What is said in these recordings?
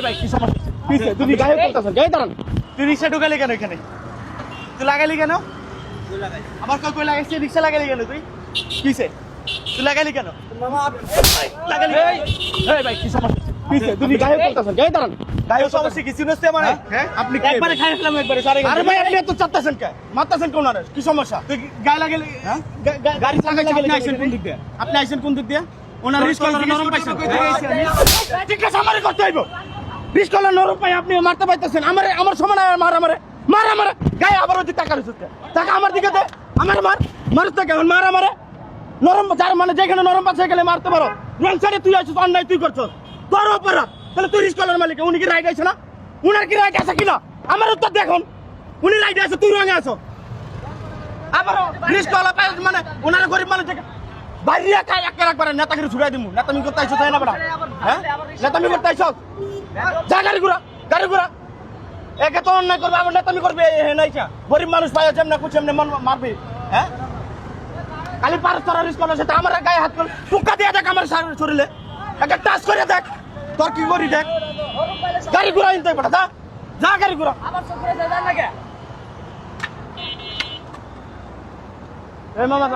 ভাই কি সমস্যা? তুমি গায়ে করতেছ, গায়ে দাঁড়ান। তুই রিক্সা ঢুকালি কেন এখানে? তুই লাগালি কেন? আমার কই লাগাইছি? রিক্সা লাগালি কেন তুই? কিসে তুই লাগালি কেন? লাগালি ভাই কি সমস্যা? তুমি গায়ে করতেছ, গায়ে দাঁড়ান। গায়ে সমস্যা কি চিনতে মানে? হ্যাঁ আপনি একবারে খাইছিলাম একবারে সারে। আরে ভাই আপনি এত চাপতাছেন কে? মারতাছেন কোন আরে? কি সমস্যা? তুই গায়ে লাগালি হ্যাঁ? গাড়ি লাগাইছেন আপনি আইছেন কোন দিক দিয়ে? আপনি আইছেন কোন দিক দিয়ে? ওনার রিস্ক কলার নরম পাইছেন। ঠিক আছে আমারে করতে হইব। রিস্ক কলার নরম পাই আপনি মারতে পাইতেছেন। আমার সমান মার গায়ে আবার ওই টাকা রইছে। টাকা আমার দিকে দে। আমার মারতে কেমন মার আমারে? নরম যার মানে যেখানে নরম পাচ্ছে গেলে মারতে পারো। রং সাইডে তুই আইছিস, অন্যায় তুই করছস। তোর অপরাধ। তাহলে তুই রিস্ক কলার মালিক, উনি কি রাইট আছে না? উনার কি রাইট আছে কিনা? আমার উত্তর দেখুন। উনি রাইট আছে, তুই রঙে আছো। আবার রিস্ক কলার পাই মানে উনার গরিব মানুষ থেকে বাইরে একা একা একবার নেতাগিরি ছুড়াই দিমু। নেতামি করতে আইছো তাই না বড়া? হ্যাঁ নেতামি করতে আইছো? যা গাড়ি ঘুরা একে তো অন্যায় করবে, আবার নেতামি করবে। নাই কে গরিব মানুষ পাই আছে না কুছ এমনি মারবে। হ্যাঁ খালি পার তোরা রিস্ক কলার সেটা আমার গায়ে হাত করে টুকা দিয়ে দেখ আমার শরীরে একটা টাচ করে দেখ। তোর কি করি দেখ। গাড়ি ঘুরা ইনতে পড়া যা গাড়ি ঘুরা। এই মামা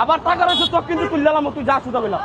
আবার টাকা রয়েছে, তোর কিন্তু তুললাম, তুই যা সুদা পেলাম।